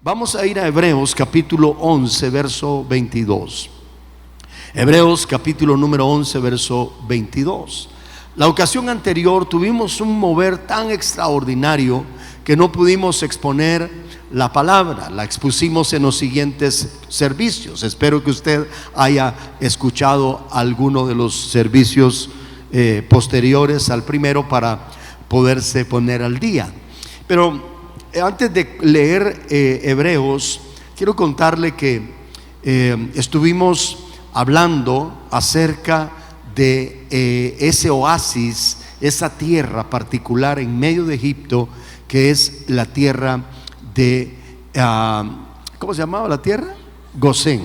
Vamos a ir a Hebreos capítulo 11, verso 22. Hebreos capítulo número 11, verso 22. La ocasión anterior tuvimos un mover tan extraordinario que no pudimos exponer la palabra. La expusimos en los siguientes servicios. Espero que usted haya escuchado alguno de los servicios posteriores al primero para poderse poner al día. Pero antes de leer Hebreos, quiero contarle que estuvimos hablando acerca de ese oasis, esa tierra particular en medio de Egipto, que es la tierra de ¿cómo se llamaba la tierra? Gosén.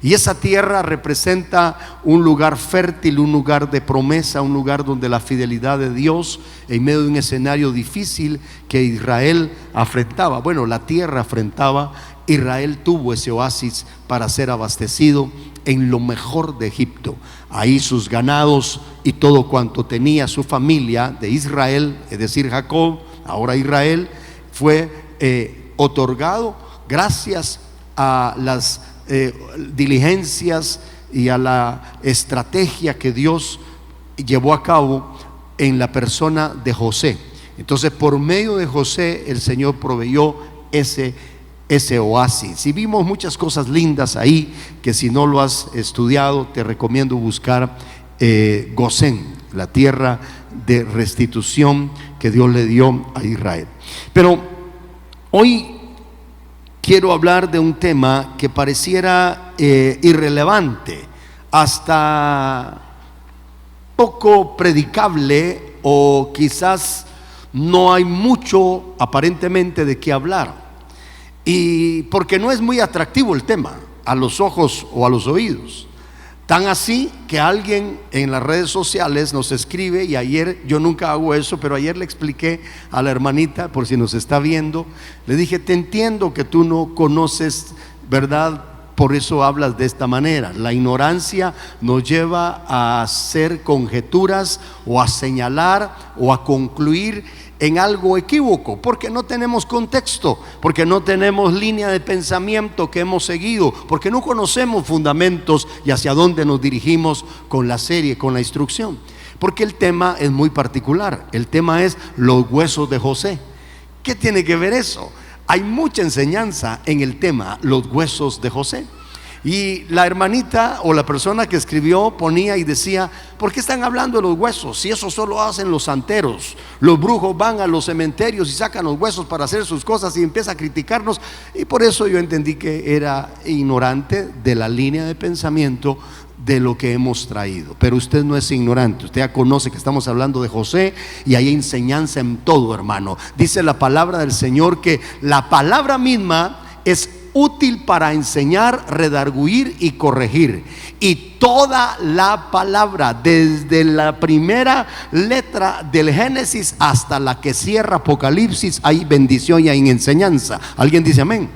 Y esa tierra representa un lugar fértil, un lugar de promesa, un lugar donde la fidelidad de Dios en medio de un escenario difícil que Israel afrontaba. Bueno, la tierra afrontaba. Israel tuvo ese oasis para ser abastecido en lo mejor de Egipto. Ahí sus ganados y todo cuanto tenía su familia de Israel, es decir, Jacob, ahora Israel, fue otorgado gracias a las diligencias y a la estrategia que Dios llevó a cabo en la persona de José. Entonces, por medio de José, el Señor proveyó ese oasis. Y vimos muchas cosas lindas ahí que, si no lo has estudiado, te recomiendo buscar Gosén, la tierra de restitución que Dios le dio a Israel. Pero hoy quiero hablar de un tema que pareciera irrelevante, hasta poco predicable, o quizás no hay mucho aparentemente de qué hablar, y porque no es muy atractivo el tema a los ojos o a los oídos. Tan así que alguien en las redes sociales nos escribe, y ayer, yo nunca hago eso, pero ayer le expliqué a la hermanita, por si nos está viendo, le dije: te entiendo que tú no conoces, ¿verdad? Por eso hablas de esta manera. La ignorancia nos lleva a hacer conjeturas o a señalar o a concluir en algo equívoco, porque no tenemos contexto, porque no tenemos línea de pensamiento que hemos seguido, porque no conocemos fundamentos y hacia dónde nos dirigimos con la serie, con la instrucción. Porque el tema es muy particular. El tema es los huesos de José. ¿Qué tiene que ver eso? Hay mucha enseñanza en el tema los huesos de José. Y la hermanita o la persona que escribió ponía y decía: ¿por qué están hablando de los huesos? Si eso solo hacen los santeros. Los brujos van a los cementerios y sacan los huesos para hacer sus cosas, y empieza a criticarnos. Y por eso yo entendí que era ignorante de la línea de pensamiento de lo que hemos traído. Pero usted no es ignorante, usted ya conoce que estamos hablando de José, y hay enseñanza en todo, hermano. Dice la palabra del Señor que la palabra misma es útil para enseñar, redarguir y corregir. Y toda la palabra, desde la primera letra del Génesis hasta la que cierra Apocalipsis, hay bendición y hay enseñanza. ¿Alguien dice amén?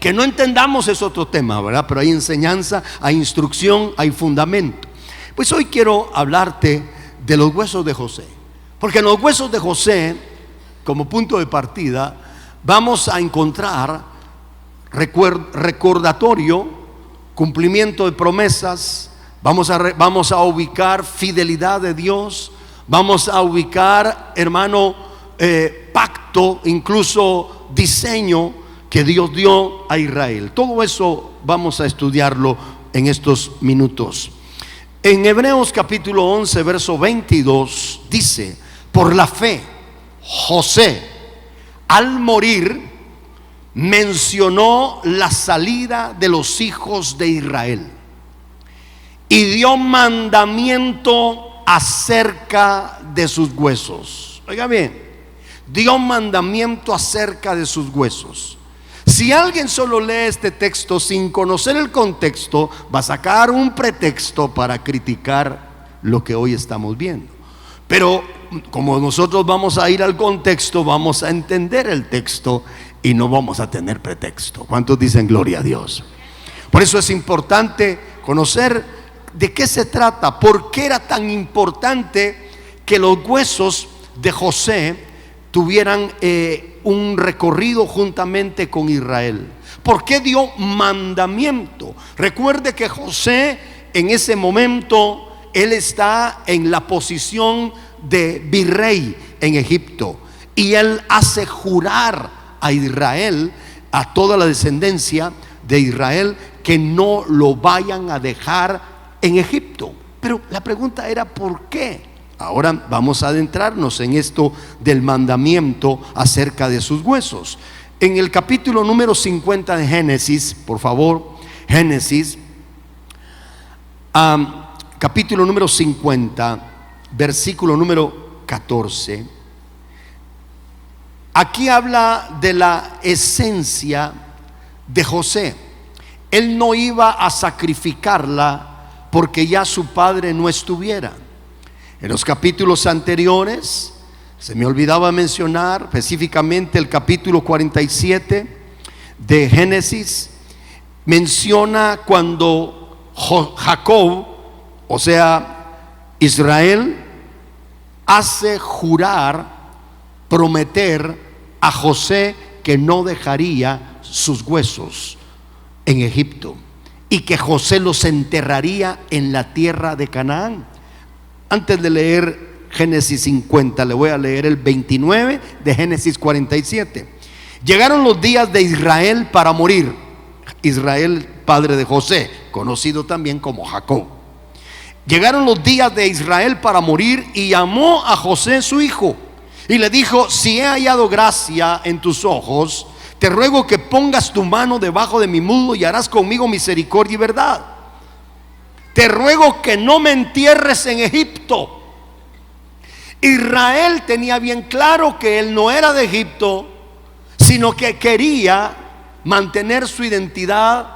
Que no entendamos es otro tema, ¿verdad? Pero hay enseñanza, hay instrucción, hay fundamento. Pues hoy quiero hablarte de los huesos de José, porque en los huesos de José, como punto de partida, vamos a encontrar recordatorio, cumplimiento de promesas. Vamos a ubicar fidelidad de Dios. Vamos a ubicar, hermano, pacto, incluso diseño que Dios dio a Israel. Todo eso vamos a estudiarlo en estos minutos. En Hebreos capítulo 11, verso 22 dice: por la fe, José, al morir, mencionó la salida de los hijos de Israel y dio mandamiento acerca de sus huesos. Oiga bien, dio mandamiento acerca de sus huesos. Si alguien solo lee este texto sin conocer el contexto, va a sacar un pretexto para criticar lo que hoy estamos viendo. Pero como nosotros vamos a ir al contexto, vamos a entender el texto y no vamos a tener pretexto. ¿Cuántos dicen gloria a Dios? Por eso es importante conocer de qué se trata, por qué era tan importante que los huesos de José tuvieran un recorrido juntamente con Israel. ¿Por qué dio mandamiento? Recuerde que José en ese momento, él está en la posición de virrey en Egipto, y él hace jurar a Israel, a toda la descendencia de Israel, que no lo vayan a dejar en Egipto. Pero la pregunta era ¿por qué? Ahora vamos a adentrarnos en esto del mandamiento acerca de sus huesos. En el capítulo número 50 de Génesis, por favor, Génesis, capítulo número 50, versículo número 14. Aquí habla de la esencia de José. Él no iba a sacrificarla porque ya su padre no estuviera. En los capítulos anteriores, se me olvidaba mencionar específicamente el capítulo 47 de Génesis, menciona cuando Jacob, o sea, Israel, hace jurar, prometer a José que no dejaría sus huesos en Egipto y que José los enterraría en la tierra de Canaán. Antes de leer Génesis 50, le voy a leer el 29 de Génesis 47. Llegaron los días de Israel para morir. Israel, padre de José, conocido también como Jacob. Llegaron los días de Israel para morir, y llamó a José su hijo y le dijo: si he hallado gracia en tus ojos, te ruego que pongas tu mano debajo de mi muslo y harás conmigo misericordia y verdad. Te ruego que no me entierres en Egipto. Israel tenía bien claro que él no era de Egipto, sino que quería mantener su identidad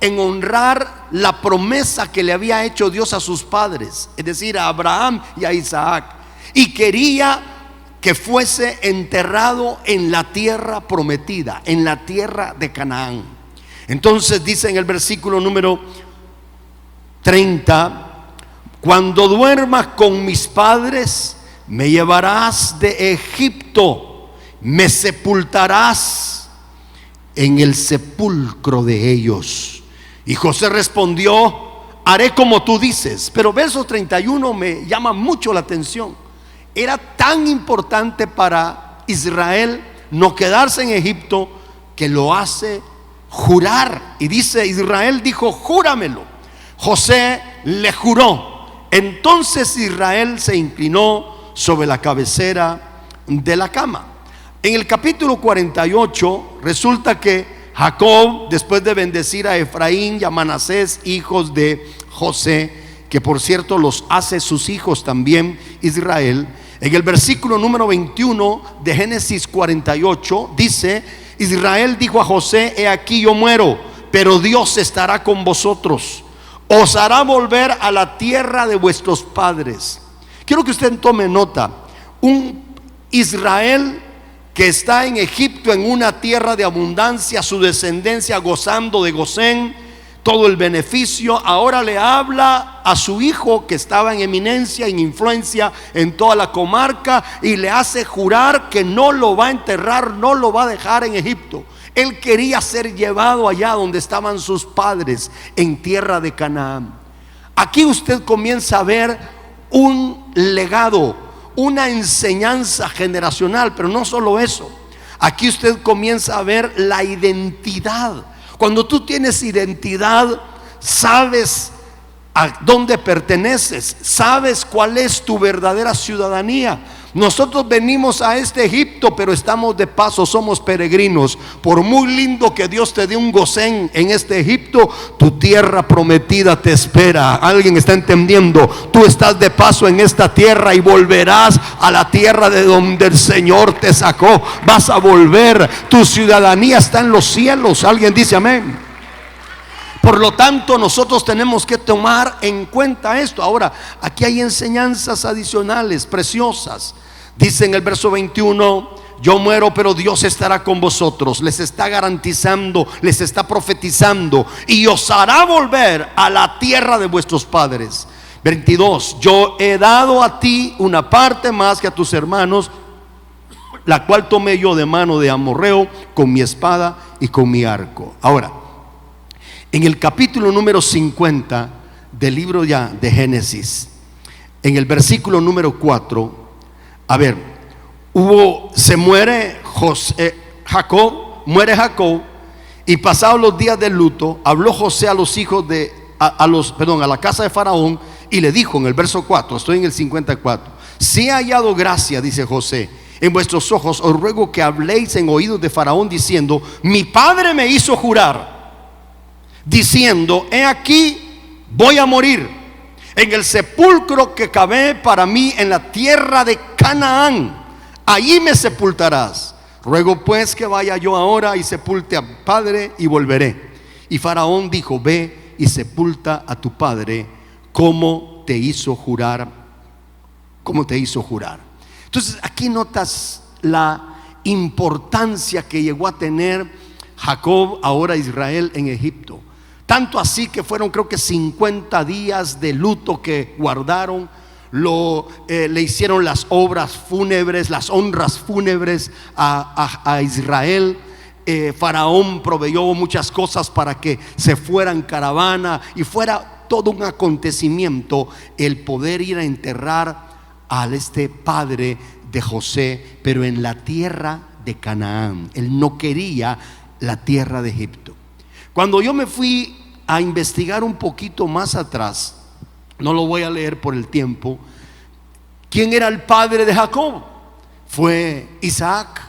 en honrar la promesa que le había hecho Dios a sus padres, es decir, a Abraham y a Isaac, y quería que fuese enterrado en la tierra prometida, en la tierra de Canaán. Entonces dice en el versículo número 30: cuando duermas con mis padres, me llevarás de Egipto, me sepultarás en el sepulcro de ellos. Y José respondió: haré como tú dices. Pero verso 31 me llama mucho la atención. Era tan importante para Israel no quedarse en Egipto que lo hace jurar. Y dice: Israel dijo: júramelo. José le juró. Entonces Israel se inclinó sobre la cabecera de la cama. En el capítulo 48 resulta que Jacob, después de bendecir a Efraín y a Manasés, hijos de José, que por cierto los hace sus hijos también Israel, en el versículo número 21 de Génesis 48 dice: Israel dijo a José: he aquí yo muero, pero Dios estará con vosotros, os hará volver a la tierra de vuestros padres. Quiero que usted tome nota. Un Israel que está en Egipto, en una tierra de abundancia, su descendencia gozando de Gosén, todo el beneficio, ahora le habla a su hijo que estaba en eminencia, en influencia en toda la comarca, y le hace jurar que no lo va a enterrar, no lo va a dejar en Egipto. Él quería ser llevado allá donde estaban sus padres, en tierra de Canaán. Aquí usted comienza a ver un legado, una enseñanza generacional, pero no solo eso. Aquí usted comienza a ver la identidad. Cuando tú tienes identidad, sabes a dónde perteneces, sabes cuál es tu verdadera ciudadanía. Nosotros venimos a este Egipto, pero estamos de paso, somos peregrinos. Por muy lindo que Dios te dé un Gosén en este Egipto, tu tierra prometida te espera. ¿Alguien está entendiendo? Tú estás de paso en esta tierra y volverás a la tierra de donde el Señor te sacó. Vas a volver. Tu ciudadanía está en los cielos. ¿Alguien dice amén? Por lo tanto, nosotros tenemos que tomar en cuenta esto. Ahora, aquí hay enseñanzas adicionales preciosas. Dice en el verso 21: yo muero, pero Dios estará con vosotros. Les está garantizando, les está profetizando: y os hará volver a la tierra de vuestros padres. 22: yo he dado a ti una parte más que a tus hermanos, la cual tomé yo de mano de amorreo con mi espada y con mi arco. Ahora, en el capítulo número 50 del libro ya de Génesis, en el versículo número 4, a ver, se muere Jacob, y pasados los días del luto, habló José a los hijos a la casa de Faraón, y le dijo en el verso 4, estoy en el 54: si he hallado gracia, dice José, en vuestros ojos, os ruego que habléis en oídos de Faraón diciendo: mi padre me hizo jurar, diciendo: he aquí, voy a morir en el sepulcro que cavé para mí en la tierra de Canaán, allí me sepultarás. Ruego pues que vaya yo ahora y sepulte a mi padre y volveré. Y Faraón dijo: ve y sepulta a tu padre como te hizo jurar. Entonces aquí notas la importancia que llegó a tener Jacob, ahora Israel, en Egipto. Tanto así que fueron, creo que 50 días de luto que guardaron. Le hicieron las obras fúnebres, las honras fúnebres a Israel. Faraón proveyó muchas cosas para que se fuera en caravana y fuera todo un acontecimiento el poder ir a enterrar a este padre de José, pero en la tierra de Canaán. Él no quería la tierra de Egipto. Cuando yo me fui a investigar un poquito más atrás, no lo voy a leer por el tiempo, ¿quién era el padre de Jacob? Fue Isaac.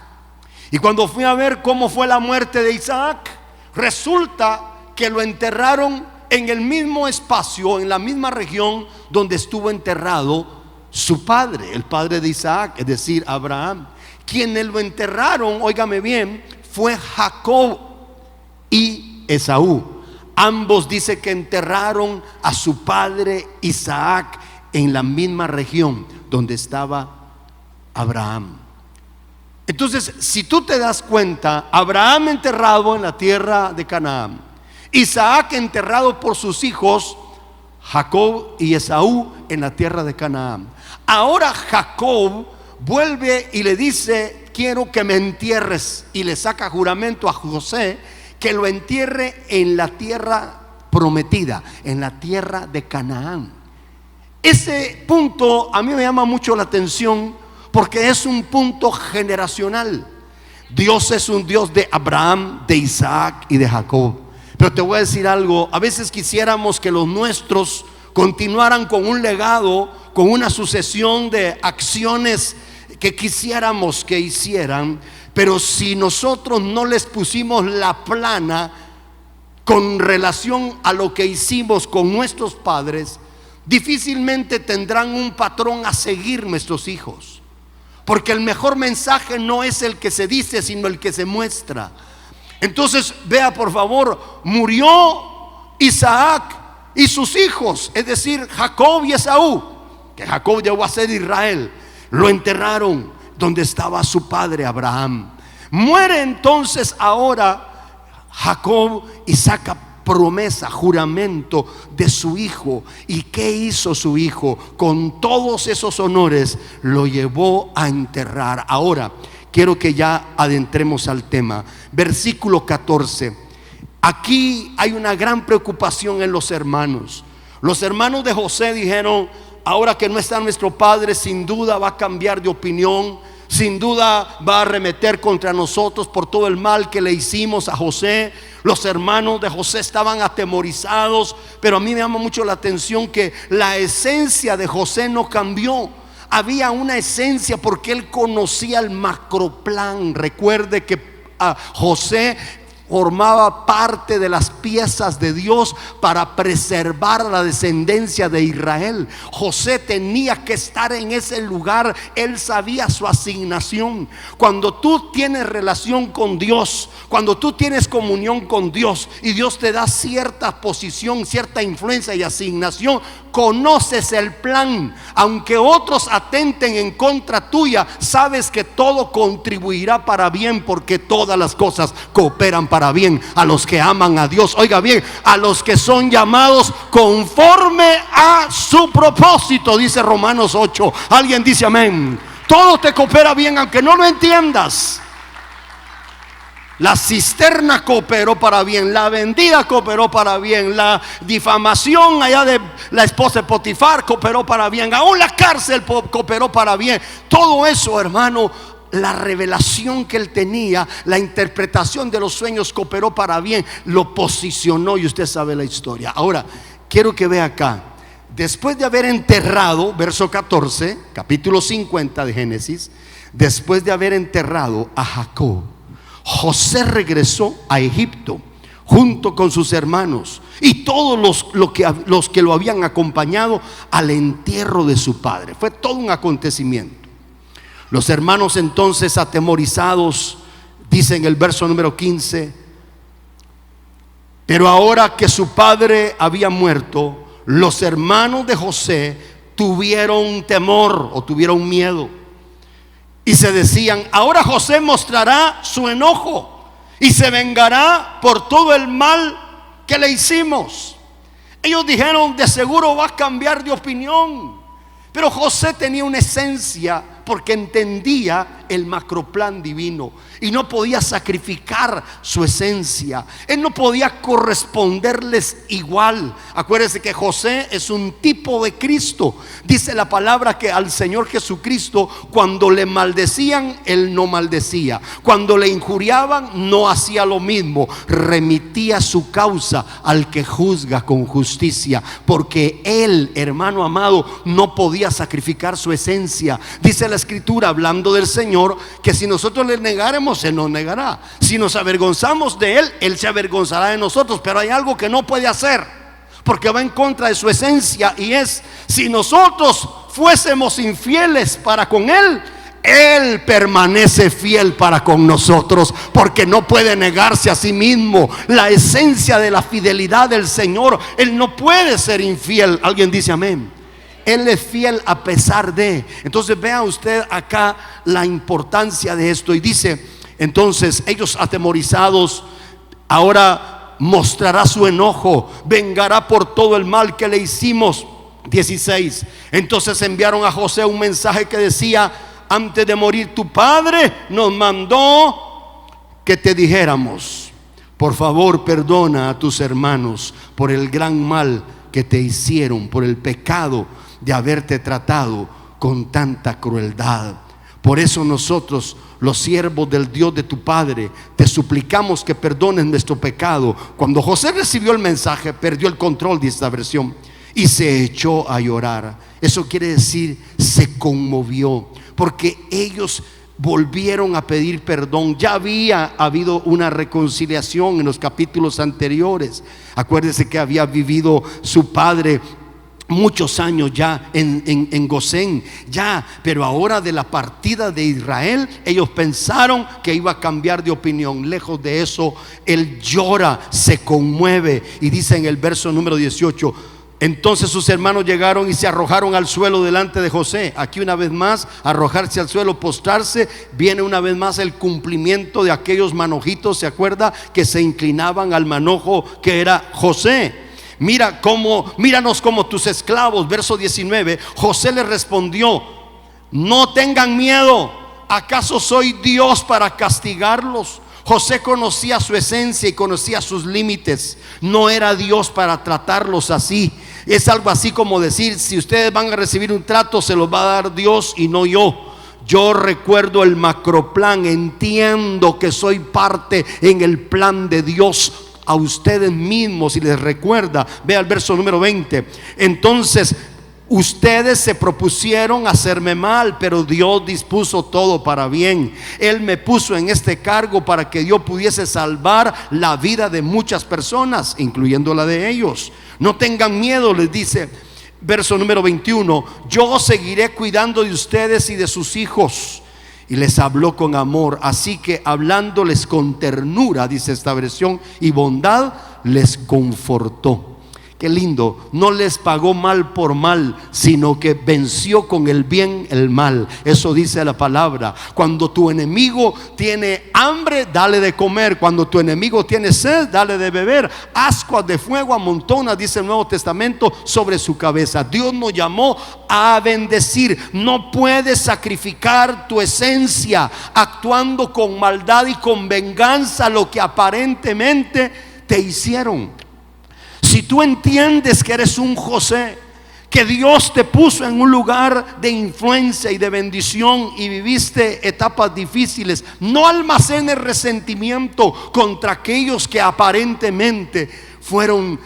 Y cuando fui a ver cómo fue la muerte de Isaac, resulta que lo enterraron en el mismo espacio, en la misma región donde estuvo enterrado su padre, el padre de Isaac, es decir, Abraham. Quienes lo enterraron, óigame bien, fue Jacob y Esaú. Ambos dice que enterraron a su padre Isaac en la misma región donde estaba Abraham. Entonces, si tú te das cuenta, Abraham enterrado en la tierra de Canaán, Isaac enterrado por sus hijos Jacob y Esaú en la tierra de Canaán. Ahora Jacob vuelve y le dice: quiero que me entierres, y le saca juramento a José que lo entierre en la tierra prometida, en la tierra de Canaán. Ese punto a mí me llama mucho la atención porque es un punto generacional. Dios es un Dios de Abraham, de Isaac y de Jacob. Pero te voy a decir algo: a veces quisiéramos que los nuestros continuaran con un legado, con una sucesión de acciones que quisiéramos que hicieran, pero si nosotros no les pusimos la plana con relación a lo que hicimos con nuestros padres, difícilmente tendrán un patrón a seguir nuestros hijos, porque el mejor mensaje no es el que se dice, sino el que se muestra. Entonces vea por favor, murió Isaac y sus hijos, es decir, Jacob y Esaú, que Jacob llegó a ser Israel. Lo enterraron donde estaba su padre Abraham. Muere entonces ahora Jacob y saca promesa, juramento de su hijo. ¿Y qué hizo su hijo? Con todos esos honores lo llevó a enterrar. Ahora quiero que ya adentremos al tema. Versículo 14. Aquí hay una gran preocupación en los hermanos. Los hermanos de José dijeron: ahora que no está nuestro padre, sin duda va a cambiar de opinión, sin duda va a arremeter contra nosotros por todo el mal que le hicimos a José. Los hermanos de José estaban atemorizados, pero a mí me llama mucho la atención que la esencia de José no cambió. Había una esencia porque él conocía el macroplan. Recuerde que José formaba parte de las piezas de Dios para preservar la descendencia de Israel. José tenía que estar en ese lugar. Él sabía su asignación. Cuando tú tienes relación con Dios, cuando tú tienes comunión con Dios y Dios te da cierta posición, cierta influencia y asignación, conoces el plan. Aunque otros atenten en contra tuya, sabes que todo contribuirá para bien, porque todas las cosas cooperan para bien a los que aman a Dios. Oiga bien, a los que son llamados conforme a su propósito, dice Romanos 8. Alguien dice amén. Todo te coopera bien aunque no lo entiendas. La cisterna cooperó para bien, la vendida cooperó para bien, la difamación allá de la esposa de Potifar cooperó para bien, aún la cárcel cooperó para bien. Todo eso, hermano, la revelación que él tenía, la interpretación de los sueños cooperó para bien, lo posicionó, y usted sabe la historia. Ahora, quiero que vea acá, después de haber enterrado, verso 14, capítulo 50 de Génesis, después de haber enterrado a Jacob, José regresó a Egipto junto con sus hermanos y todos los que lo habían acompañado al entierro de su padre. Fue todo un acontecimiento. Los hermanos entonces, atemorizados, dice en el verso número 15: pero ahora que su padre había muerto, los hermanos de José tuvieron temor o tuvieron miedo. Y se decían: ahora José mostrará su enojo y se vengará por todo el mal que le hicimos. Ellos dijeron: de seguro va a cambiar de opinión. Pero José tenía una esencia, porque entendía el macroplan divino y no podía sacrificar su esencia. Él no podía corresponderles igual. Acuérdense que José es un tipo de Cristo. Dice la palabra que al Señor Jesucristo, cuando le maldecían, él no maldecía. Cuando le injuriaban, no hacía lo mismo. Remitía su causa al que juzga con justicia, porque él, hermano amado, no podía sacrificar su esencia. Dice la Escritura, hablando del Señor, que si nosotros le negáramos, Él nos negará. Si nos avergonzamos de Él, Él se avergonzará de nosotros. Pero hay algo que no puede hacer, porque va en contra de su esencia, y es: si nosotros fuésemos infieles para con Él, Él permanece fiel para con nosotros, porque no puede negarse a sí mismo. La esencia de la fidelidad del Señor, Él no puede ser infiel. Alguien dice amén. Él es fiel a pesar de. Entonces vea usted acá la importancia de esto. Y dice entonces: ellos atemorizados, ahora mostrará su enojo, vengará por todo el mal que le hicimos. 16. Entonces enviaron a José un mensaje que decía: antes de morir tu padre nos mandó que te dijéramos: por favor, perdona a tus hermanos por el gran mal que te hicieron, por el pecado de haberte tratado con tanta crueldad. Por eso nosotros, los siervos del Dios de tu padre, te suplicamos que perdones nuestro pecado. Cuando José recibió el mensaje, perdió el control de esta versión y se echó a llorar. Eso quiere decir, se conmovió, porque ellos volvieron a pedir perdón. Ya había habido una reconciliación en los capítulos anteriores. Acuérdense que había vivido su padre muchos años ya en Gosén, ya, pero ahora de la partida de Israel, ellos pensaron que iba a cambiar de opinión. Lejos de eso, él llora, se conmueve, y dice en el verso número 18: entonces sus hermanos llegaron y se arrojaron al suelo delante de José. Aquí una vez más, arrojarse al suelo, postrarse, viene una vez más el cumplimiento de aquellos manojitos. ¿Se acuerda? Que se inclinaban al manojo que era José. Míranos como tus esclavos. Verso 19. José les respondió: no tengan miedo, ¿acaso soy Dios para castigarlos? José conocía su esencia y conocía sus límites. No era Dios para tratarlos así. Es algo así como decir: si ustedes van a recibir un trato, se los va a dar Dios y no yo. Yo recuerdo el macroplan, entiendo que soy parte en el plan de Dios a ustedes mismos. Y les recuerda, vea el verso número 20: entonces ustedes se propusieron hacerme mal, pero Dios dispuso todo para bien. Él me puso en este cargo para que yo pudiese salvar la vida de muchas personas, incluyendo la de ellos. No tengan miedo, les dice. Verso número 21: yo seguiré cuidando de ustedes y de sus hijos. Y les habló con amor, así que hablándoles con ternura, dice esta versión, y bondad, les confortó. Qué lindo, no les pagó mal por mal, sino que venció con el bien el mal. Eso dice la palabra. Cuando tu enemigo tiene hambre, dale de comer. Cuando tu enemigo tiene sed, dale de beber. Ascuas de fuego amontona, dice el Nuevo Testamento, sobre su cabeza. Dios nos llamó a bendecir. No puedes sacrificar tu esencia actuando con maldad y con venganza lo que aparentemente te hicieron. Si tú entiendes que eres un José, que Dios te puso en un lugar de influencia y de bendición y viviste etapas difíciles, no almacenes resentimiento contra aquellos que aparentemente fueron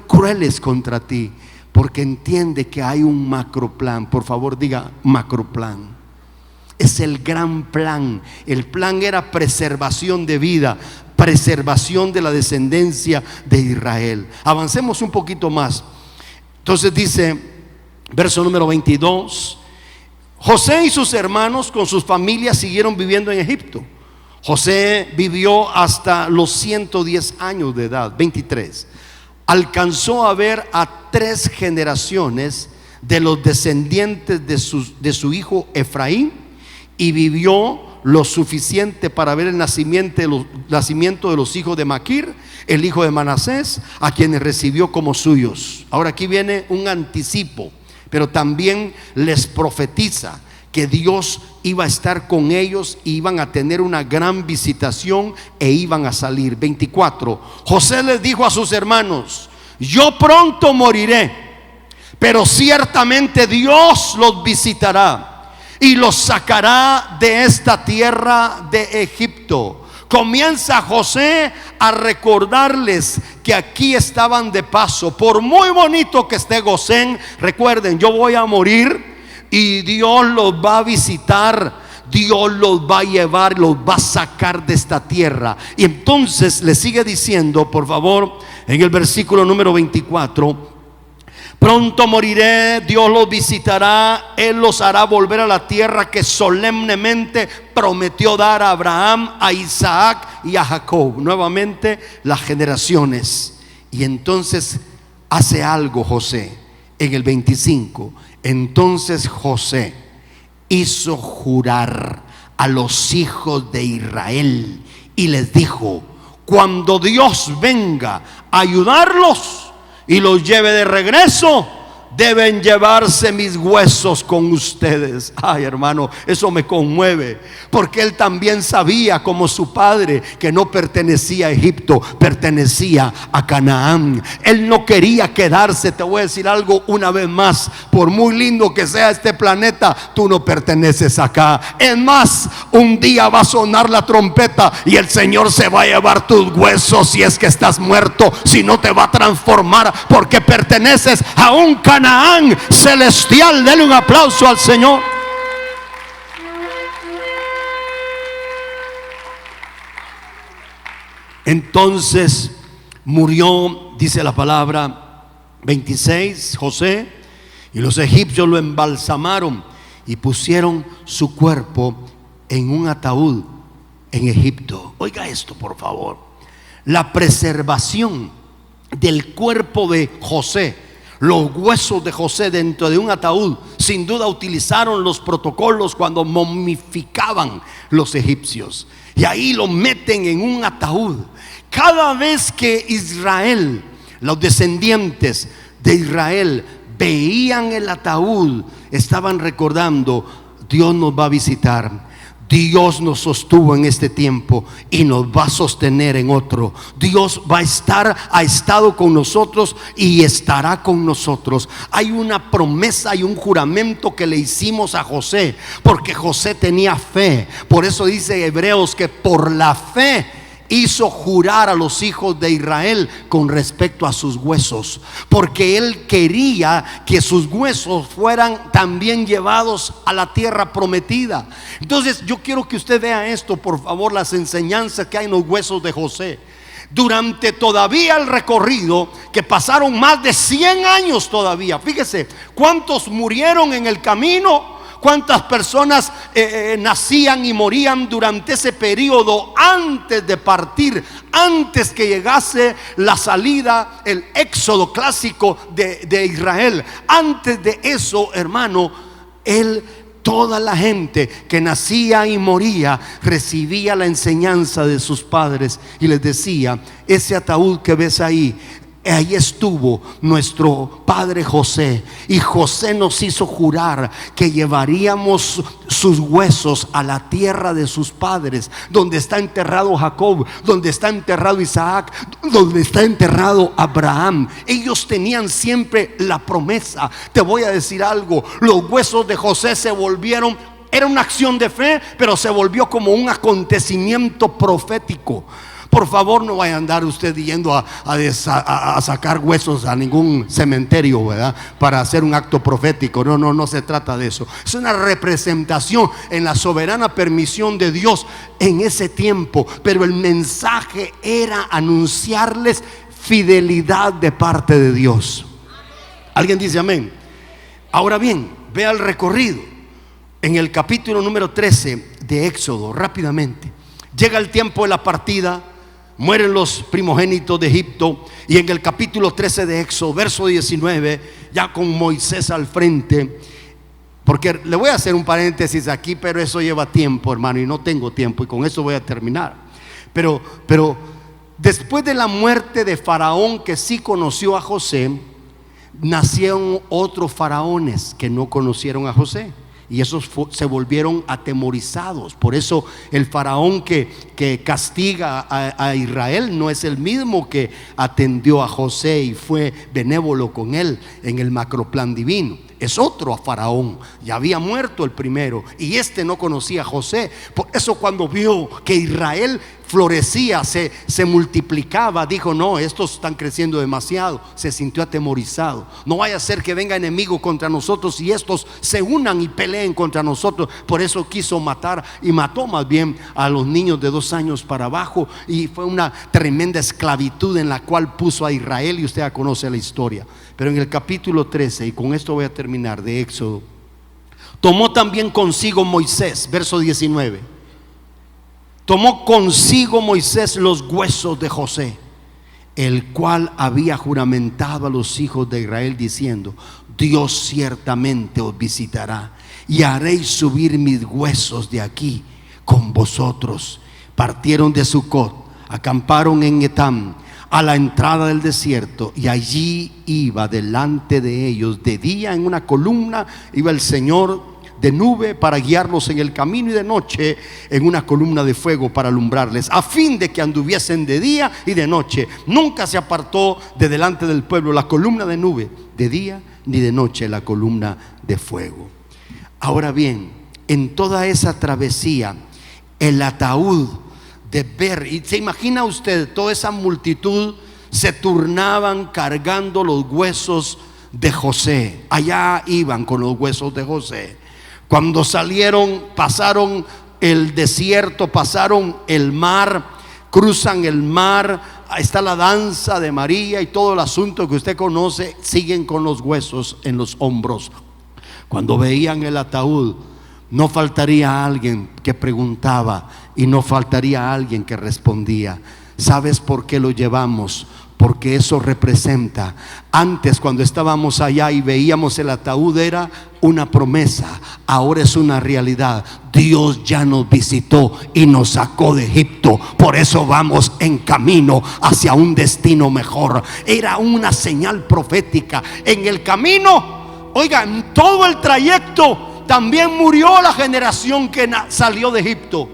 crueles contra ti, porque entiende que hay un macroplan. Por favor, diga macroplan. Es el gran plan. El plan era preservación de vida, preservación de la descendencia de Israel. Avancemos un poquito más. Entonces dice, verso número 22: José y sus hermanos con sus familias siguieron viviendo en Egipto. José vivió hasta los 110 años de edad, 23. Alcanzó a ver a 3 generaciones de los descendientes de su hijo Efraín, y vivió lo suficiente para ver el nacimiento de los hijos de Maquir, el hijo de Manasés, a quienes recibió como suyos. Ahora aquí viene un anticipo, pero también les profetiza que Dios iba a estar con ellos, iban a tener una gran visitación e iban a salir. 24. José les dijo a sus hermanos: yo pronto moriré, pero ciertamente Dios los visitará y los sacará de esta tierra de Egipto. Comienza José a recordarles que aquí estaban de paso. Por muy bonito que esté Gosén, recuerden, yo voy a morir y Dios los va a visitar. Dios los va a llevar, los va a sacar de esta tierra. Y entonces le sigue diciendo, por favor, en el versículo número 24: pronto moriré, Dios los visitará, Él los hará volver a la tierra que solemnemente prometió dar a Abraham, a Isaac y a Jacob. Nuevamente las generaciones. Y entonces hace algo José en el 25. Entonces José hizo jurar a los hijos de Israel y les dijo: cuando Dios venga a ayudarlos y los lleve de regreso, deben llevarse mis huesos con ustedes. Ay, hermano, eso me conmueve, porque él también sabía, como su padre, que no pertenecía a Egipto, pertenecía a Canaán. Él no quería quedarse. Te voy a decir algo una vez más: por muy lindo que sea este planeta, tú no perteneces acá. Es más, un día va a sonar la trompeta y el Señor se va a llevar tus huesos. Si es que estás muerto, si no, te va a transformar, porque perteneces a un Canaán celestial. Denle un aplauso al Señor. Entonces murió, dice la palabra, 26, José, y los egipcios lo embalsamaron y pusieron su cuerpo en un ataúd en Egipto. Oiga esto, por favor: la preservación del cuerpo de José, los huesos de José dentro de un ataúd. Sin duda utilizaron los protocolos cuando momificaban los egipcios, y ahí lo meten en un ataúd. Cada vez que Israel, los descendientes de Israel, veían el ataúd, estaban recordando: Dios nos va a visitar, Dios nos sostuvo en este tiempo y nos va a sostener en otro. Dios ha estado con nosotros y estará con nosotros. Hay una promesa y un juramento que le hicimos a José, porque José tenía fe. Por eso dice Hebreos que por la fe hizo jurar a los hijos de Israel con respecto a sus huesos, porque él quería que sus huesos fueran también llevados a la tierra prometida. Entonces yo quiero que usted vea esto, por favor, las enseñanzas que hay en los huesos de José. Durante todavía el recorrido, que pasaron más de 100 años todavía, fíjese cuántos murieron en el camino, cuántas personas nacían y morían durante ese periodo antes de partir, antes que llegase la salida, el éxodo clásico de Israel. Antes de eso, hermano, toda la gente que nacía y moría recibía la enseñanza de sus padres y les decía: ese ataúd que ves ahí estuvo nuestro padre José, y José nos hizo jurar que llevaríamos sus huesos a la tierra de sus padres, donde está enterrado Jacob, donde está enterrado Isaac, donde está enterrado Abraham. Ellos tenían siempre la promesa. Te voy a decir algo: los huesos de José se volvieron, era una acción de fe, pero se volvió como un acontecimiento profético. Por favor, no vaya a andar usted yendo a sacar huesos a ningún cementerio, ¿verdad?, para hacer un acto profético. No se trata de eso. Es una representación en la soberana permisión de Dios en ese tiempo. Pero el mensaje era anunciarles fidelidad de parte de Dios. ¿Alguien dice amén? Ahora bien, vea el recorrido. En el capítulo número 13 de Éxodo, rápidamente, llega el tiempo de la partida. Mueren los primogénitos de Egipto. Y en el capítulo 13 de Éxodo, verso 19, ya con Moisés al frente. Porque le voy a hacer un paréntesis aquí, pero eso lleva tiempo, hermano, y no tengo tiempo, y con eso voy a terminar. Pero después de la muerte de Faraón, que sí conoció a José, nacieron otros faraones que no conocieron a José, y esos se volvieron atemorizados. Por eso el faraón que castiga a Israel no es el mismo que atendió a José y fue benévolo con él en el macroplan divino. Es otro faraón. Ya había muerto el primero, y este no conocía a José. Por eso cuando vio que Israel florecía, se multiplicaba, dijo: no, estos están creciendo demasiado. Se sintió atemorizado. No vaya a ser que venga enemigo contra nosotros y estos se unan y peleen contra nosotros. Por eso quiso matar, y mató más bien a los niños de 2 años para abajo, y fue una tremenda esclavitud en la cual puso a Israel, y usted ya conoce la historia. Pero en el capítulo 13, y con esto voy a terminar, de Éxodo, tomó también consigo Moisés, verso 19. Tomó consigo Moisés los huesos de José, el cual había juramentado a los hijos de Israel, diciendo: Dios ciertamente os visitará, y haréis subir mis huesos de aquí con vosotros. Partieron de Sucot, acamparon en Etam, a la entrada del desierto, y allí iba delante de ellos de día en una columna, iba el Señor de nube para guiarlos en el camino, y de noche en una columna de fuego para alumbrarles, a fin de que anduviesen de día y de noche. Nunca se apartó de delante del pueblo la columna de nube de día, ni de noche la columna de fuego. Ahora bien, en toda esa travesía, el ataúd de ver, y se imagina usted, toda esa multitud se turnaban cargando los huesos de José. Allá iban con los huesos de José. Cuando salieron, pasaron el desierto, pasaron el mar, cruzan el mar, está la danza de María y todo el asunto que usted conoce. Siguen con los huesos en los hombros. Cuando veían el ataúd, no faltaría alguien que preguntaba, y no faltaría alguien que respondía: ¿sabes por qué lo llevamos? Porque eso representa, antes cuando estábamos allá y veíamos el ataúd, era una promesa, ahora es una realidad. Dios ya nos visitó y nos sacó de Egipto, por eso vamos en camino hacia un destino mejor. Era una señal profética. En el camino, oiga, en todo el trayecto también murió la generación que salió de Egipto.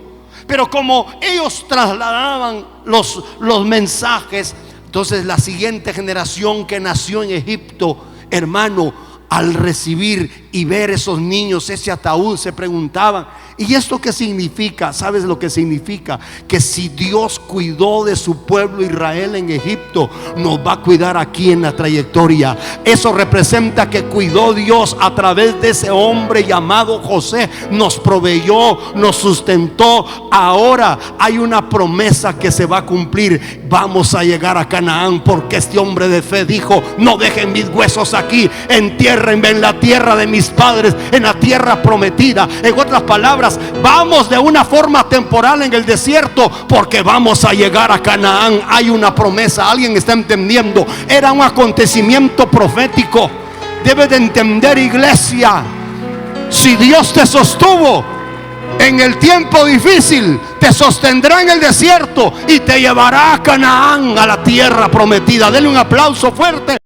Pero como ellos trasladaban los mensajes, entonces la siguiente generación que nació en Egipto, hermano, al recibir y ver esos niños, ese ataúd, se preguntaban: ¿y esto qué significa? ¿Sabes lo que significa? Que si Dios cuidó de su pueblo Israel en Egipto, nos va a cuidar aquí en la trayectoria. Eso representa que cuidó Dios a través de ese hombre llamado José. Nos proveyó, nos sustentó. Ahora hay una promesa que se va a cumplir. Vamos a llegar a Canaán, porque este hombre de fe dijo: no dejen mis huesos aquí, entierren enciérrenme en la tierra de mis padres, en la tierra prometida. En otras palabras, vamos de una forma temporal en el desierto porque vamos a llegar a Canaán. Hay una promesa, alguien está entendiendo. Era un acontecimiento profético. Debe de entender, iglesia, si Dios te sostuvo en el tiempo difícil, te sostendrá en el desierto y te llevará a Canaán, a la tierra prometida. Denle un aplauso fuerte